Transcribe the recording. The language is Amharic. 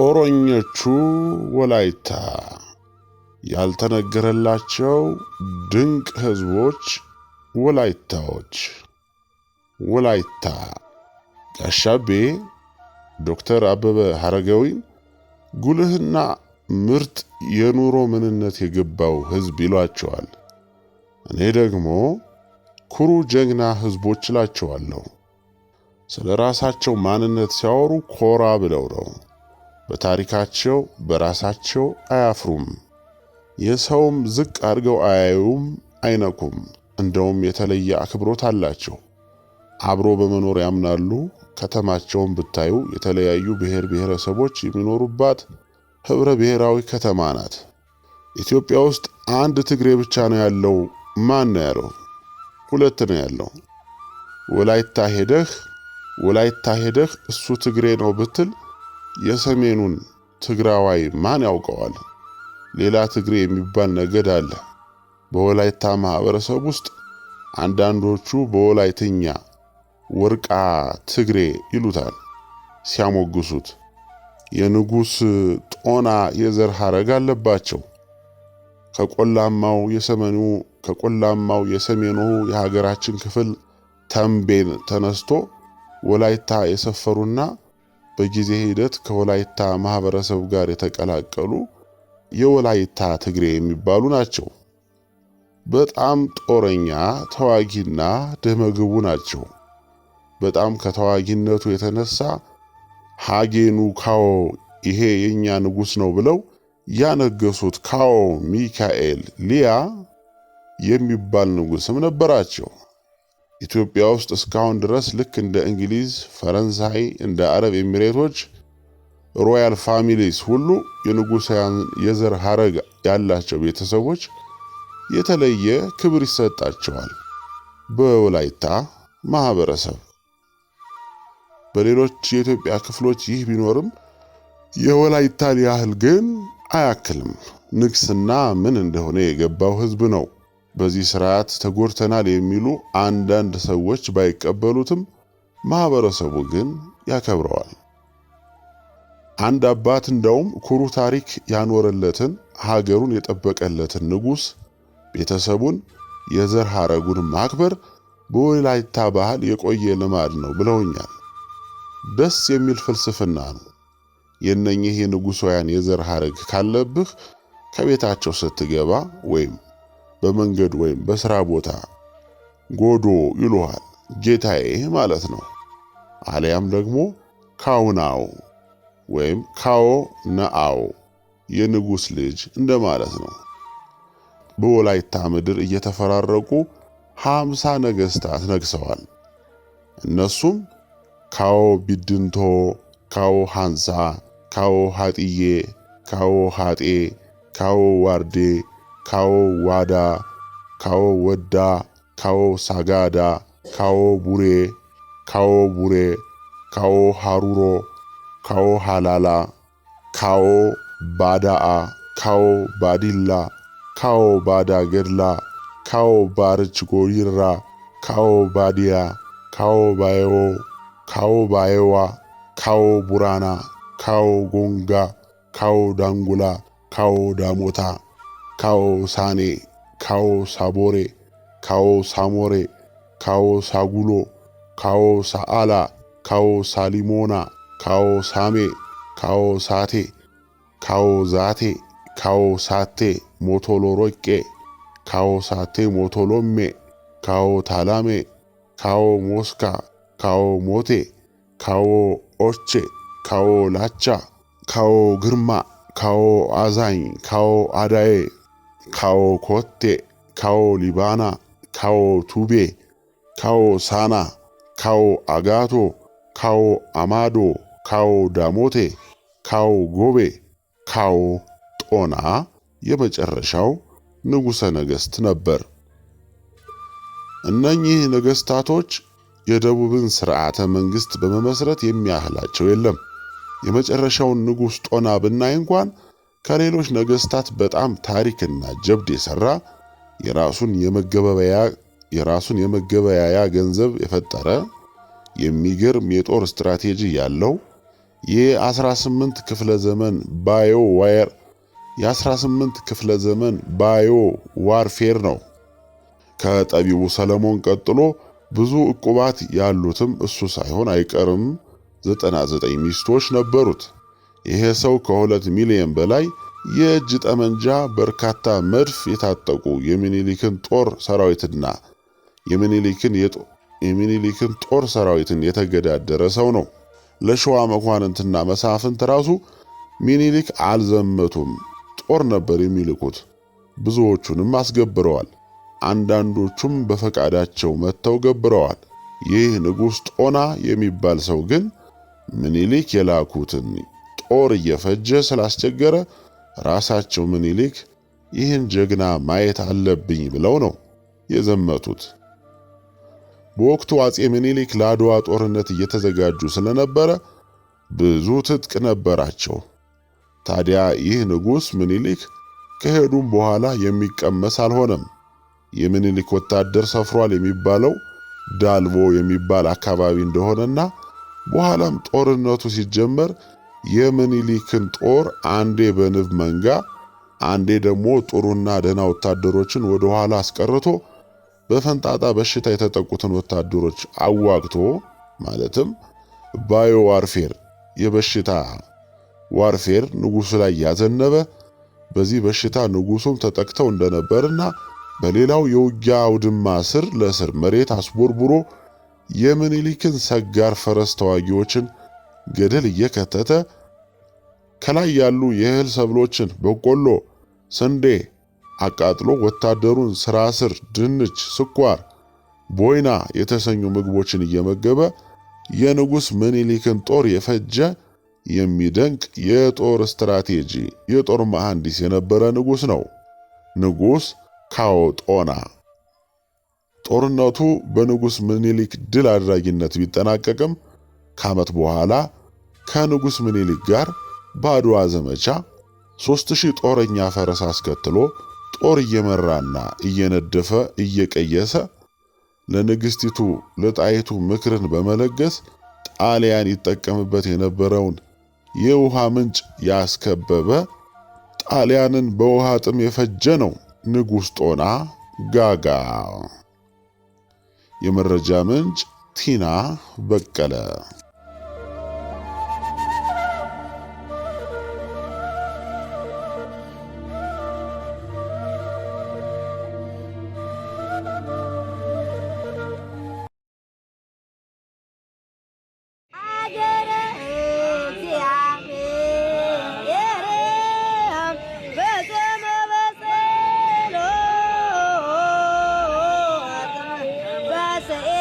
ጦረኞቹ ወላይታ ያልተነገረላቸው ድንቅ ሕዝቦች ወላይታዎች። ወላይታ ጋሻቤ ዶክተር አበበ ሐረገዊን ጉልህና ምርጥ የኑሮ ምንነት የገባው ሕዝብ ይሏቸዋል። እኔ ደግሞ ኩሩ ጀግና ሕዝቦች እላቸዋለሁ። ስለ ራሳቸው ማንነት ሲያወሩ ኮራ ብለው ነው። በታሪካቸው በራሳቸው አያፍሩም። የሰውም ዝቅ አድርገው አያዩም፣ አይነኩም። እንደውም የተለየ አክብሮት አላቸው። አብሮ በመኖር ያምናሉ። ከተማቸውን ብታዩ የተለያዩ ብሔር ብሔረሰቦች የሚኖሩባት ህብረ ብሔራዊ ከተማ ናት። ኢትዮጵያ ውስጥ አንድ ትግሬ ብቻ ነው ያለው። ማን ነው ያለው? ሁለት ነው ያለው። ወላይታ ሄደህ እሱ ትግሬ ነው ብትል የሰሜኑን ትግራዋይ ማን ያውቀዋል? ሌላ ትግሬ የሚባል ነገድ አለ። በወላይታ ማህበረሰብ ውስጥ አንዳንዶቹ በወላይትኛ ወርቃ ትግሬ ይሉታል ሲያሞግሱት። የንጉስ ጦና የዘር ሐረግ አለባቸው። ከቆላማው የሰሜኑ የሀገራችን ክፍል ተንቤን ተነስቶ ወላይታ የሰፈሩና በጊዜ ሂደት ከወላይታ ማህበረሰብ ጋር የተቀላቀሉ የወላይታ ትግሬ የሚባሉ ናቸው። በጣም ጦረኛ፣ ተዋጊና ደመግቡ ናቸው። በጣም ከተዋጊነቱ የተነሳ ሃጌኑ ካዎ ይሄ የኛ ንጉስ ነው ብለው ያነገሱት ካዎ ሚካኤል ሊያ የሚባል ንጉስም ነበራቸው። ኢትዮጵያ ውስጥ እስካሁን ድረስ ልክ እንደ እንግሊዝ፣ ፈረንሳይ፣ እንደ አረብ ኤሚሬቶች ሮያል ፋሚሊስ ሁሉ የንጉሳውያን የዘር ሐረግ ያላቸው ቤተሰቦች የተለየ ክብር ይሰጣቸዋል በወላይታ ማህበረሰብ። በሌሎች የኢትዮጵያ ክፍሎች ይህ ቢኖርም የወላይታን ያህል ግን አያክልም። ንግስና ምን እንደሆነ የገባው ህዝብ ነው። በዚህ ስርዓት ተጎድተናል የሚሉ አንዳንድ ሰዎች ባይቀበሉትም ማህበረሰቡ ግን ያከብረዋል። አንድ አባት እንደውም ኩሩ ታሪክ ያኖረለትን ሀገሩን የጠበቀለትን ንጉስ ቤተሰቡን የዘር ሐረጉን ማክበር በወላይታ ባህል የቆየ ልማድ ነው ብለውኛል። ደስ የሚል ፍልስፍና ነው። የነኚህ የንጉሳውያን የዘር ሐረግ ካለብህ ከቤታቸው ስትገባ ወይም በመንገድ ወይም በስራ ቦታ ጎዶ ይሉሃል፣ ጌታዬ ማለት ነው። አሊያም ደግሞ ካውናው ወይም ካዎ ነአው የንጉስ ልጅ እንደማለት ነው። በወላይታ ምድር እየተፈራረቁ 50 ነገስታት ነግሰዋል። እነሱም ካዎ ቢድንቶ፣ ካዎ ሃንሳ፣ ካዎ ሃጥዬ፣ ካዎ ሃጤ፣ ካዎ ዋርዴ፣ ካዎ ዋዳ፣ ካዎ ወዳ፣ ካዎ ሳጋዳ፣ ካዎ ቡሬ፣ ካዎ ሃሩሮ፣ ካዎ ሃላላ፣ ካዎ ባዳአ፣ ካዎ ባዲላ፣ ካዎ ባዳ ገድላ፣ ካዎ ባርች ጎይራ፣ ካዎ ባዲያ፣ ካዎ ባየዎ፣ ካዎ ባየዋ፣ ካዎ ቡራና፣ ካዎ ጎንጋ፣ ካዎ ዳንጉላ፣ ካዎ ዳሞታ፣ ካዎ ሳኔ፣ ካዎ ሳቦሬ፣ ካዎ ሳሞሬ፣ ካዎ ሳጉሎ፣ ካዎ ሳአላ፣ ካዎ ሳሊሞና፣ ካዎ ሳሜ፣ ካዎ ሳቴ፣ ካዎ ዛቴ፣ ካዎ ሳቴ ሞቶሎ ሮቄ፣ ካዎ ሳቴ ሞቶሎሜ፣ ካዎ ታላሜ፣ ካዎ ሞስካ፣ ካዎ ሞቴ፣ ካዎ ኦቼ፣ ካዎ ላቻ፣ ካዎ ግርማ፣ ካዎ አዛኝ፣ ካዎ አዳዬ፣ ካዎ ኮቴ፣ ካዎ ሊባና፣ ካዎ ቱቤ፣ ካዎ ሳና፣ ካዎ አጋቶ፣ ካዎ አማዶ፣ ካዎ ዳሞቴ፣ ካዎ ጎቤ፣ ካዎ ጦና የመጨረሻው ንጉሠ ነገሥት ነበር። እነኚህ ነገሥታቶች የደቡብን ሥርዓተ መንግሥት በመመስረት የሚያህላቸው የለም። የመጨረሻውን ንጉሥ ጦና ብናይ እንኳን ከሌሎች ነገሥታት በጣም ታሪክና ጀብድ የሠራ የራሱን የመገበያያ ገንዘብ የፈጠረ የሚገርም የጦር ስትራቴጂ ያለው የ18 ክፍለ ዘመን ባዮ ዋርፌር ነው። ከጠቢቡ ሰለሞን ቀጥሎ ብዙ ዕቁባት ያሉትም እሱ ሳይሆን አይቀርም። 99 ሚስቶች ነበሩት። ይሄ ሰው ከ2 ሚሊዮን በላይ የእጅ ጠመንጃ፣ በርካታ መድፍ የታጠቁ የሚኒሊክን ጦር ሰራዊትና የሚኒሊክን ጦር ሰራዊትን የተገዳደረ ሰው ነው። ለሸዋ መኳንንትና መሳፍንት ራሱ ሚኒሊክ አልዘመቱም፣ ጦር ነበር የሚልኩት። ብዙዎቹንም አስገብረዋል። አንዳንዶቹም በፈቃዳቸው መጥተው ገብረዋል። ይህ ንጉሥ ጦና የሚባል ሰው ግን ሚኒሊክ የላኩትን ጦር እየፈጀ ስላስቸገረ ራሳቸው ሚኒሊክ ይህን ጀግና ማየት አለብኝ ብለው ነው የዘመቱት። በወቅቱ አጼ ሚኒሊክ ለአድዋ ጦርነት እየተዘጋጁ ስለነበረ ብዙ ትጥቅ ነበራቸው። ታዲያ ይህ ንጉሥ ሚኒሊክ ከሄዱም በኋላ የሚቀመስ አልሆነም። የሚኒሊክ ወታደር ሰፍሯል የሚባለው ዳልቦ የሚባል አካባቢ እንደሆነና በኋላም ጦርነቱ ሲጀመር የሚኒሊክን ጦር አንዴ በንብ መንጋ አንዴ ደግሞ ጥሩና ደህና ወታደሮችን ወደ ኋላ አስቀርቶ በፈንጣጣ በሽታ የተጠቁትን ወታደሮች አዋግቶ ማለትም ባዮ ዋርፌር የበሽታ ዋርፌር ንጉሱ ላይ ያዘነበ። በዚህ በሽታ ንጉሱም ተጠቅተው እንደነበርና በሌላው የውጊያ አውድማ ስር ለስር መሬት አስቦርቡሮ የሚኒሊክን ሰጋር ፈረስ ተዋጊዎችን ገደል እየከተተ ከላይ ያሉ የእህል ሰብሎችን በቆሎ፣ ስንዴ አቃጥሎ ወታደሩን ስራ ስር ድንች፣ ስኳር፣ ቦይና የተሰኙ ምግቦችን እየመገበ የንጉሥ ሚኒሊክን ጦር የፈጀ የሚደንቅ የጦር ስትራቴጂ የጦር መሐንዲስ የነበረ ንጉሥ ነው። ንጉሥ ካዎ ጦና። ጦርነቱ በንጉሥ ሚኒሊክ ድል አድራጊነት ቢጠናቀቅም ከዓመት በኋላ ከንጉሥ ሚኒሊክ ጋር በአድዋ ዘመቻ 3000 ጦረኛ ፈረስ አስከትሎ ጦር እየመራና እየነደፈ እየቀየሰ ለንግሥቲቱ ለጣይቱ ምክርን በመለገስ ጣሊያን ይጠቀምበት የነበረውን የውሃ ምንጭ ያስከበበ፣ ጣሊያንን በውሃ ጥም የፈጀ ነው ንጉሥ ጦና ጋጋ። የመረጃ ምንጭ ቲና በቀለ። Say